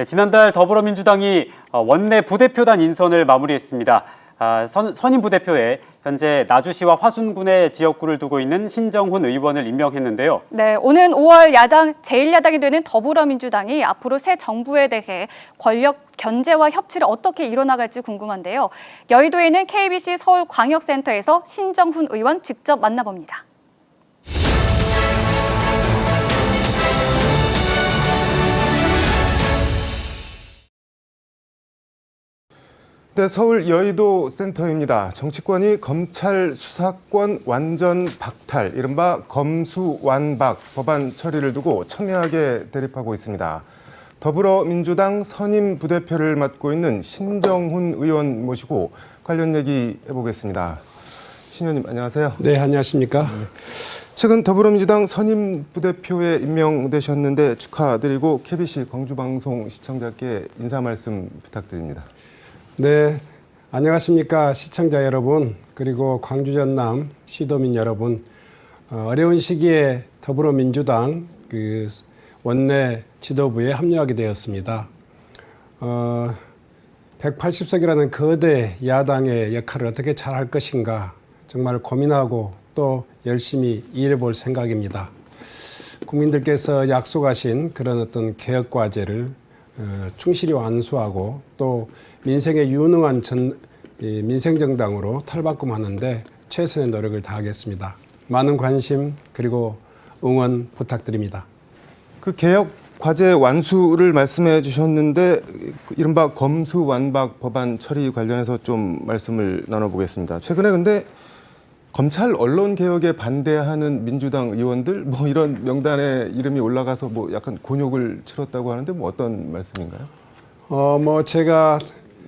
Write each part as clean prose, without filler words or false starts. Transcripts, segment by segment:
네, 지난달 더불어민주당이 원내 부대표단 인선을 마무리했습니다. 선임 부대표에 현재 나주시와 화순군의 지역구를 두고 있는 신정훈 의원을 임명했는데요. 네, 오는 5월 제1야당이 되는 더불어민주당이 앞으로 새 정부에 대해 권력 견제와 협치를 어떻게 이뤄나갈지 궁금한데요. 여의도에 있는 KBC 서울광역센터에서 신정훈 의원 직접 만나봅니다. 네, 서울 여의도 센터입니다. 정치권이 검찰 수사권 완전 박탈, 이른바 검수완박 법안 처리를 두고 첨예하게 대립하고 있습니다. 더불어민주당 선임 부대표를 맡고 있는 신정훈 의원 모시고 관련 얘기 해보겠습니다. 신 의원님 안녕하세요. 네, 안녕하십니까. 최근 더불어민주당 선임 부대표에 임명되셨는데 축하드리고 KBC 광주방송 시청자께 인사 말씀 부탁드립니다. 네, 안녕하십니까 시청자 여러분, 그리고 광주 전남 시도민 여러분. 어려운 시기에 더불어민주당 원내 지도부에 합류하게 되었습니다. 180석이라는 거대 야당의 역할을 어떻게 잘할 것인가 정말 고민하고 또 열심히 일해 볼 생각입니다. 국민들께서 약속하신 그런 어떤 개혁 과제를 충실히 완수하고 또 민생에 유능한 민생정당으로 탈바꿈하는데 최선의 노력을 다하겠습니다. 많은 관심 그리고 응원 부탁드립니다. 그 개혁 과제 완수를 말씀해 주셨는데 이른바 검수완박 법안 처리 관련해서 좀 말씀을 나눠보겠습니다. 최근에 근데 검찰 언론 개혁에 반대하는 민주당 의원들 뭐 이런 명단에 이름이 올라가서 뭐 약간 곤욕을 치렀다고 하는데 뭐 어떤 말씀인가요? 제가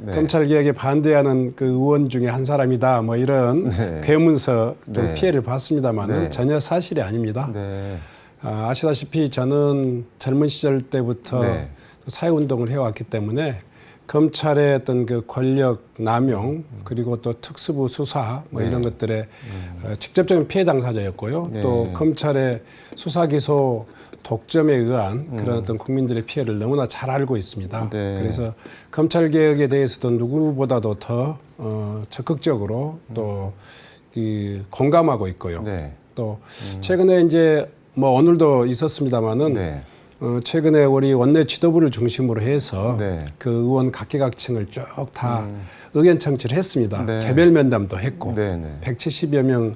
네. 검찰 개혁에 반대하는 그 의원 중에 한 사람이다 뭐 이런 네. 괴문서 좀 네. 피해를 봤습니다만은 네. 전혀 사실이 아닙니다. 네. 아시다시피 저는 젊은 시절 때부터 네. 사회운동을 해왔기 때문에 검찰의 어떤 그 권력 남용 그리고 또 특수부 수사 뭐 이런 것들에 직접적인 피해 당사자였고요. 네. 또 검찰의 수사 기소 독점에 의한 그런 어떤 국민들의 피해를 너무나 잘 알고 있습니다. 네. 그래서 검찰 개혁에 대해서도 누구보다도 더 적극적으로 또 공감하고 있고요. 네. 또 최근에 이제 뭐 오늘도 있었습니다마는 네. 최근에 우리 원내 지도부를 중심으로 해서 네. 그 의원 각계각층을 쭉 다 의견 청취를 했습니다. 네. 개별 면담도 했고 네, 네. 170여 명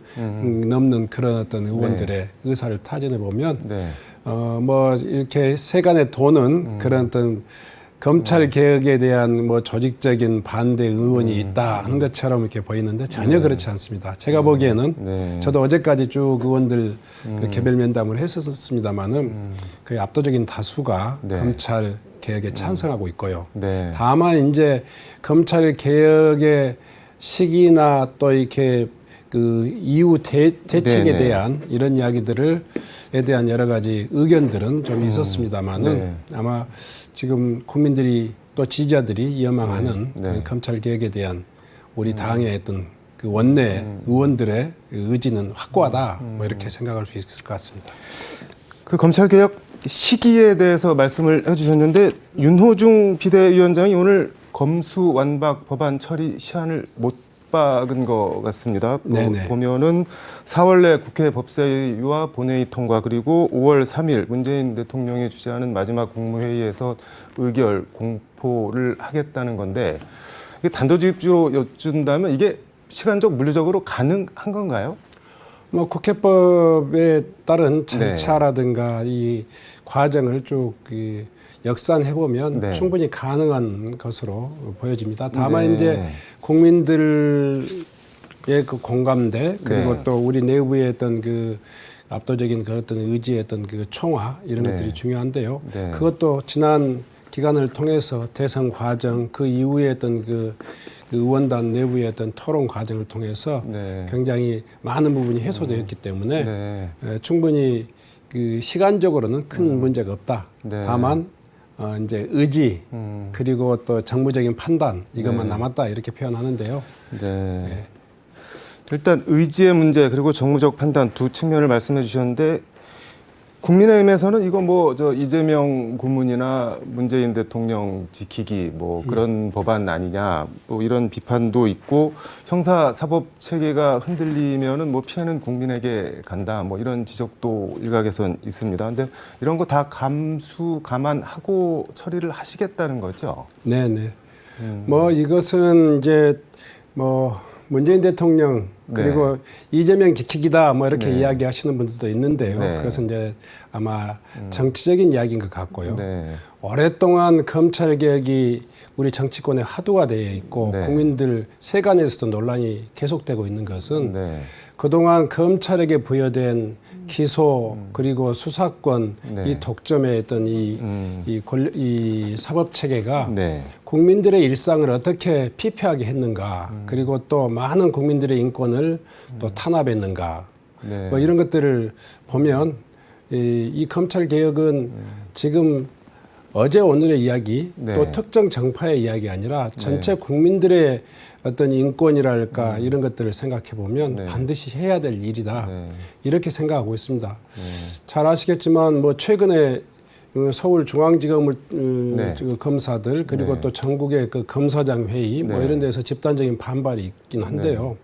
넘는 그런 어떤 의원들의 의사를 타진해 보면 네. 뭐 이렇게 세간에 도는 그런 어떤 검찰 개혁에 대한 뭐 조직적인 반대 의원이 있다 하는 것처럼 이렇게 보이는데 전혀 그렇지 않습니다. 제가 보기에는 네. 저도 어제까지 쭉 의원들 그 개별 면담을 했었습니다만은 그 압도적인 다수가 네. 검찰 개혁에 찬성하고 있고요. 네. 다만 이제 검찰 개혁의 시기나 또 이렇게 그 이후 대책에 네네. 대한 이런 이야기들에 대한 여러 가지 의견들은 좀 있었습니다만은 네. 아마 지금 국민들이 또 지지자들이 열망하는 네. 그런 검찰 개혁에 대한 우리 당의 어떤 그 원내 의원들의 의지는 확고하다 뭐 이렇게 생각할 수 있을 것 같습니다. 그 검찰 개혁 시기에 대해서 말씀을 해주셨는데 윤호중 비대위원장이 오늘 검수완박 법안 처리 시한을 못 박은 것 같습니다. 보면은 4월 내 국회 법사위와 본회의 통과 그리고 5월 3일 문재인 대통령이 주재하는 마지막 국무회의에서 의결 공포를 하겠다는 건데 이게 단도직입적으로 여쭌다면 이게 시간적 물리적으로 가능한 건가요? 뭐 국회법에 따른 절차라든가 이 과정을 쭉 역산해 보면 네. 충분히 가능한 것으로 보여집니다. 다만 네. 이제 국민들의 그 공감대 그리고 네. 또 우리 내부의 어떤 그 압도적인 그런 어떤 의지의 어떤 그 총화 이런 네. 것들이 중요한데요. 네. 그것도 지난 기간을 통해서 대선 과정 그 이후에 어떤 그 의원단 내부의 어떤 토론 과정을 통해서 네. 굉장히 많은 부분이 해소되었기 때문에 네. 충분히 그 시간적으로는 큰 문제가 없다. 네. 다만 이제 의지 그리고 또 정무적인 판단 이것만 네. 남았다 이렇게 표현하는데요. 네. 일단 의지의 문제 그리고 정무적 판단 두 측면을 말씀해 주셨는데 국민의힘에서는 이거 뭐 저 이재명 고문이나 문재인 대통령 지키기 뭐 그런 법안 아니냐 뭐 이런 비판도 있고 형사 사법 체계가 흔들리면은 뭐 피해는 국민에게 간다 뭐 이런 지적도 일각에선 있습니다. 근데 이런 거 다 감안하고 처리를 하시겠다는 거죠? 네네. 뭐 이것은 이제 뭐 문재인 대통령 그리고 이재명 지키기다 뭐 이렇게 이야기하시는 분들도 있는데요. 그것은 이제 아마 정치적인 이야기인 것 같고요. 오랫동안 검찰 개혁이 우리 정치권의 화두가 되어 있고 국민들 세간에서도 논란이 계속되고 있는 것은 그동안 검찰에게 부여된 기소 그리고 수사권 이 독점의 어떤 이 사법 체계가 국민들의 일상을 어떻게 피폐하게 했는가 그리고 또 많은 국민들의 인권을 또 탄압했는가 뭐 이런 것들을 보면 이 검찰 개혁은 지금 어제 오늘의 이야기 또 특정 정파의 이야기 아니라 전체 국민들의 어떤 인권이랄까 이런 것들을 생각해 보면 반드시 해야 될 일이다 이렇게 생각하고 있습니다. 잘 아시겠지만 뭐 최근에 서울중앙지검을 검사들 그리고 또 전국의 그 검사장 회의 뭐 이런 데서 집단적인 반발이 있긴 한데요.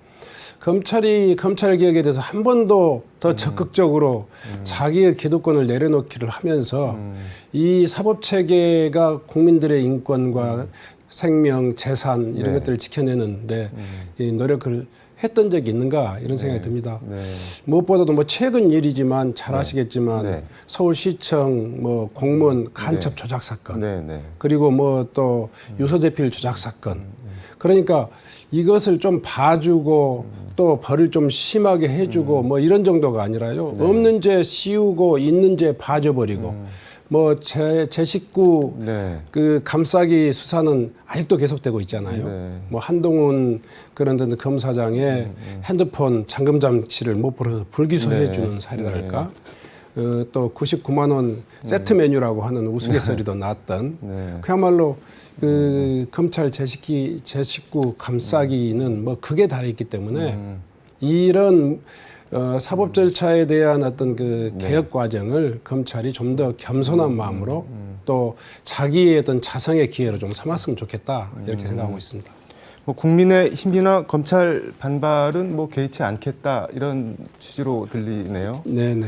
검찰이 검찰 개혁에 대해서 한 번도 더 적극적으로 자기의 기득권을 내려놓기를 하면서 이 사법 체계가 국민들의 인권과 생명, 재산 이런 것들을 지켜내는데 이 노력을 했던 적이 있는가 이런 생각이 듭니다. 무엇보다도 뭐 최근 일이지만 잘 아시겠지만 서울시청 뭐 공무원 간첩 조작 사건 그리고 뭐 또 유서재필 조작 사건 그러니까 이것을 좀 봐주고 또 벌을 좀 심하게 해주고 뭐 이런 정도가 아니라요. 없는 죄 씌우고 있는 죄 봐줘버리고 뭐 제 식구 그 감싸기 수사는 아직도 계속되고 있잖아요. 뭐 한동훈 그런 데 검사장의 핸드폰 잠금 장치를 못 풀어서 불기소해 주는 사례랄까. 또 99만 원 세트 메뉴라고 하는 우스갯소리도 나왔던 그야말로 그 검찰 제 식구 감싸기는 뭐 극에 달했기 때문에 이런 사법 절차에 대한 어떤 그 개혁 과정을 검찰이 좀 더 겸손한 마음으로 또 자기의 어떤 자성의 기회로 좀 삼았으면 좋겠다 이렇게 생각하고 있습니다. 뭐 국민의 힘이나 검찰 반발은 뭐 개의치 않겠다 이런 취지로 들리네요. 네네.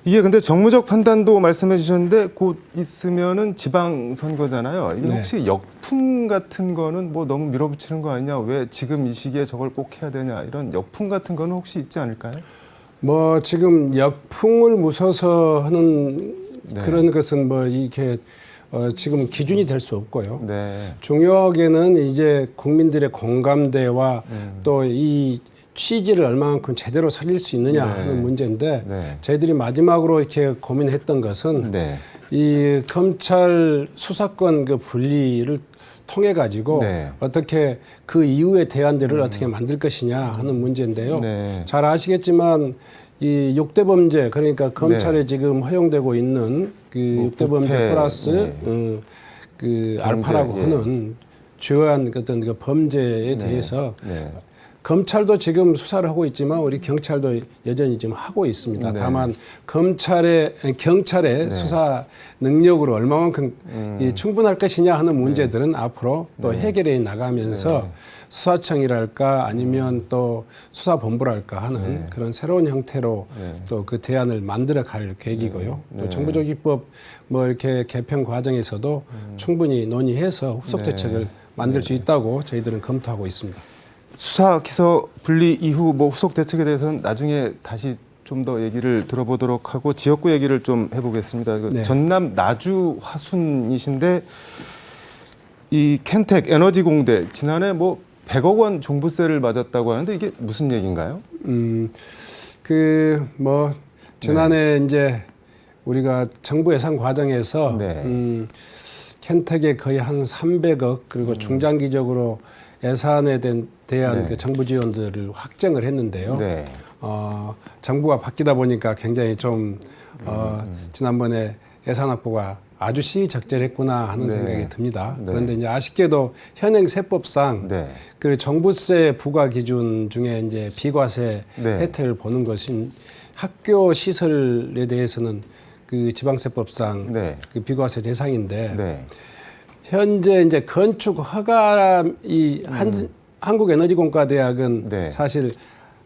이게 근데 정무적 판단도 말씀해 주셨는데 곧 있으면은 지방선거잖아요. 이게 혹시 역풍 같은 거는 뭐 너무 밀어붙이는 거 아니냐? 왜 지금 이 시기에 저걸 꼭 해야 되냐? 이런 역풍 같은 거는 혹시 있지 않을까요? 뭐 지금 역풍을 무서워서 하는 그런 것은 뭐 이렇게 지금 기준이 될 수 없고요. 중요하게는 이제 국민들의 공감대와 또 이 취지를 얼마만큼 제대로 살릴 수 있느냐 하는 문제인데 저희들이 마지막으로 이렇게 고민했던 것은 이 검찰 수사권 그 분리를 통해 가지고 어떻게 그 이후의 대안들을 어떻게 만들 것이냐 하는 문제인데요. 잘 아시겠지만 이 6대 범죄 그러니까 검찰에 지금 허용되고 있는 그 뭐 6대 범죄 플러스 그 알파라고 하는 주요한 어떤 그 범죄에 대해서 검찰도 지금 수사를 하고 있지만 우리 경찰도 여전히 지금 하고 있습니다. 다만 경찰의 수사 능력으로 얼마만큼 충분할 것이냐 하는 문제들은 앞으로 또 해결해 나가면서 수사청이랄까 아니면 또 수사본부랄까 하는 그런 새로운 형태로 또 그 대안을 만들어 갈 계획이고요. 또 정부적 입법 뭐 이렇게 개편 과정에서도 충분히 논의해서 후속 대책을 만들 수 있다고 저희들은 검토하고 있습니다. 수사 기소 분리 이후 뭐 후속 대책에 대해서는 나중에 다시 좀 더 얘기를 들어보도록 하고 지역구 얘기를 좀 해보겠습니다. 그 전남 나주 화순이신데 이 켄텍 에너지공대 지난해 뭐 100억 원 종부세를 맞았다고 하는데 이게 무슨 얘기인가요? 그 뭐 지난해 이제 우리가 정부 예산 과정에서 켄텍에 거의 한 300억 그리고 중장기적으로 예산에 대한 그 정부 지원들을 확정을 했는데요. 정부가 바뀌다 보니까 굉장히 좀 지난번에 예산 확보가 아주 시의적절했구나 하는 생각이 듭니다. 그런데 이제 아쉽게도 현행 세법상 그 종부세 부과 기준 중에 이제 비과세 혜택을 보는 것인 학교 시설에 대해서는 그 지방세법상 네. 그 비과세 대상인데 네. 현재 이제 건축 허가 이 한국에너지공과대학은 네. 사실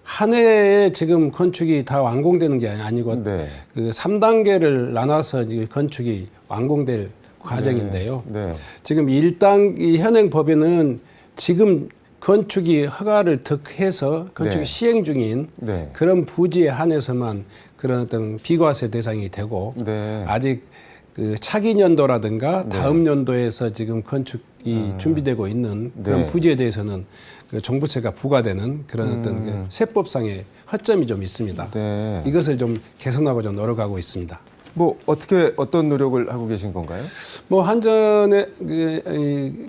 한 해에 지금 건축이 다 완공되는 게 아니고 네. 그 3단계를 나눠서 이제 건축이 완공될 과정인데요. 네. 지금 1단 이 현행 법에는 지금 건축이 허가를 득해서 건축이 네. 시행 중인 네. 그런 부지에 한해서만 그런 어떤 비과세 대상이 되고 네. 아직 그 차기 연도라든가 네. 다음 연도에서 지금 건축이 준비되고 있는 그런 네. 부지에 대해서는 그 종부세가 부과되는 그런 어떤 그 세법상의 허점이 좀 있습니다. 네. 이것을 좀 개선하고자 노력하고 있습니다. 뭐 어떤 노력을 하고 계신 건가요? 뭐 한전의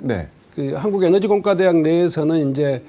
네. 그 한국에너지공과대학 내에서는 이제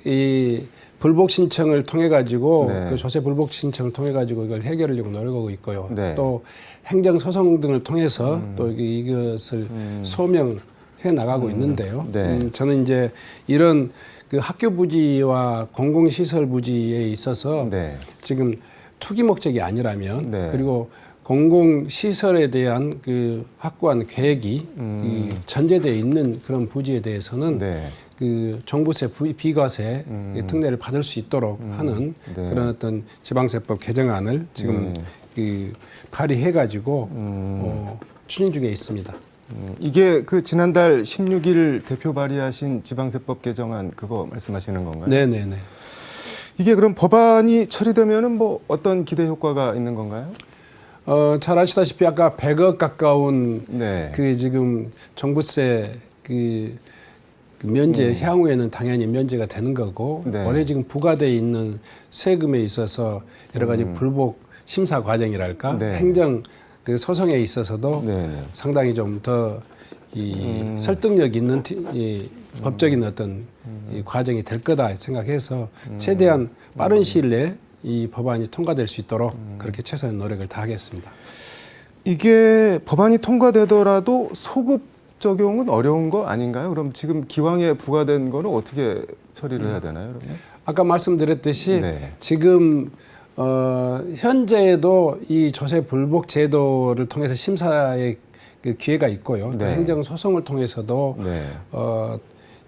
이 불복 신청을 통해 가지고 네. 그 조세 불복 신청을 통해 가지고 이걸 해결하려고 노력하고 있고요. 네. 또 행정 소송 등을 통해서 또 이것을 소명해 나가고 있는데요. 네. 저는 이제 이런 그 학교 부지와 공공시설 부지에 있어서 네. 지금 투기 목적이 아니라면 네. 그리고 공공시설에 대한 그 확고한 계획이 이 전제되어 있는 그런 부지에 대해서는 네. 그 종부세 비과세 특례를 받을 수 있도록 하는 네. 그런 어떤 지방세법 개정안을 지금 그 발의해가지고 추진 중에 있습니다. 이게 그 지난달 16일 대표 발의하신 지방세법 개정안 그거 말씀하시는 건가요? 네네네. 이게 그럼 법안이 처리되면은 뭐 어떤 기대 효과가 있는 건가요? 잘 아시다시피 아까 100억 가까운 네. 그 지금 종부세 그 면제 향후에는 당연히 면제가 되는 거고 네. 올해 지금 부과돼 있는 세금에 있어서 여러 가지 불복 심사 과정이랄까 네. 행정 그 소송에 있어서도 네. 상당히 좀 더 이 설득력 있는 이 법적인 어떤 이 과정이 될 거다 생각해서 최대한 빠른 시일 내에 이 법안이 통과될 수 있도록 그렇게 최선의 노력을 다하겠습니다. 이게 법안이 통과되더라도 소급 적용은 어려운 거 아닌가요? 그럼 지금 기왕에 부과된 거는 어떻게 처리를 해야 되나요? 그러면? 아까 말씀드렸듯이 네. 지금 현재에도 이 조세 불복 제도를 통해서 심사의 그 기회가 있고요. 또 네. 행정 소송을 통해서도 네.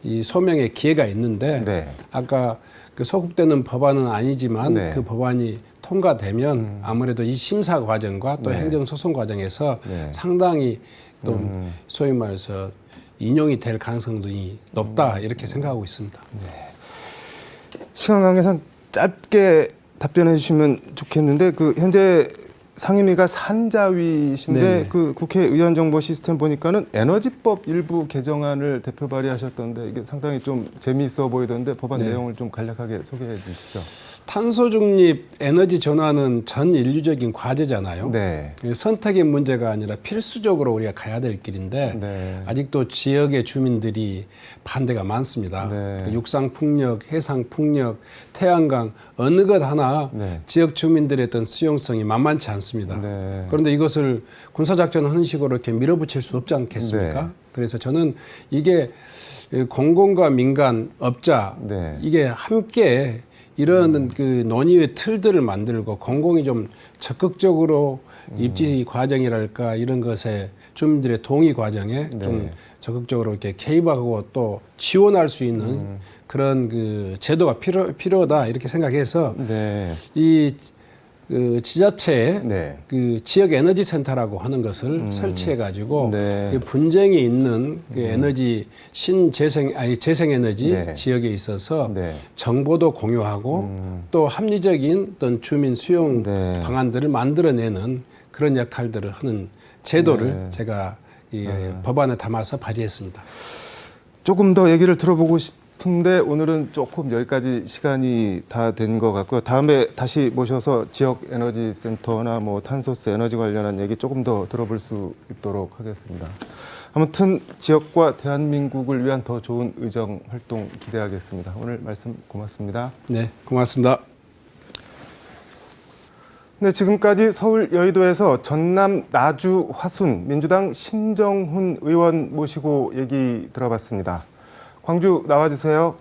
이 소명의 기회가 있는데 네. 아까 그 소급되는 법안은 아니지만 네. 그 법안이 통과되면 아무래도 이 심사 과정과 또 네. 행정 소송 과정에서 네. 상당히 또 소위 말해서 인용이 될 가능성이 높다 이렇게 생각하고 있습니다. 시간 관계상 짧게 답변해 주시면 좋겠는데 그 현재 상임위가 산자위신데 네네. 그 국회의원 정보 시스템 보니까는 에너지법 일부 개정안을 대표 발의하셨던데 이게 상당히 좀 재미있어 보이던데 법안 네. 내용을 좀 간략하게 소개해 주시죠. 탄소 중립 에너지 전환은 전 인류적인 과제잖아요. 네. 선택의 문제가 아니라 필수적으로 우리가 가야 될 길인데 네. 아직도 지역의 주민들이 반대가 많습니다. 네. 육상 풍력, 해상 풍력, 태양광 어느 것 하나 네. 지역 주민들의 어떤 수용성이 만만치 않습니다. 네. 그런데 이것을 군사작전 하는 식으로 이렇게 밀어붙일 수 없지 않겠습니까? 네. 그래서 저는 이게 공공과 민간, 업자 네. 이게 함께 이런 그 논의의 틀들을 만들고 공공이 좀 적극적으로 입지 과정이랄까 이런 것에 주민들의 동의 과정에 네. 좀 적극적으로 이렇게 개입하고 또 지원할 수 있는 그런 그 제도가 필요하다 이렇게 생각해서 네. 이 그 지자체에 네. 그 지역 에너지 센터라고 하는 것을 설치해 가지고 네. 분쟁이 있는 그 에너지 재생 에너지 네. 지역에 있어서 네. 정보도 공유하고 또 합리적인 어떤 주민 수용 네. 방안들을 만들어내는 그런 역할들을 하는 제도를 네. 제가 이 법안에 담아서 발의했습니다. 조금 더 얘기를 들어보고 싶은데 오늘은 조금 여기까지 시간이 다 된 것 같고요. 다음에 다시 모셔서 지역 에너지 센터나 뭐 탄소세 에너지 관련한 얘기 조금 더 들어볼 수 있도록 하겠습니다. 아무튼 지역과 대한민국을 위한 더 좋은 의정 활동 기대하겠습니다. 오늘 말씀 고맙습니다. 네, 고맙습니다. 네, 지금까지 서울 여의도에서 전남 나주 화순 민주당 신정훈 의원 모시고 얘기 들어봤습니다. 광주 나와주세요.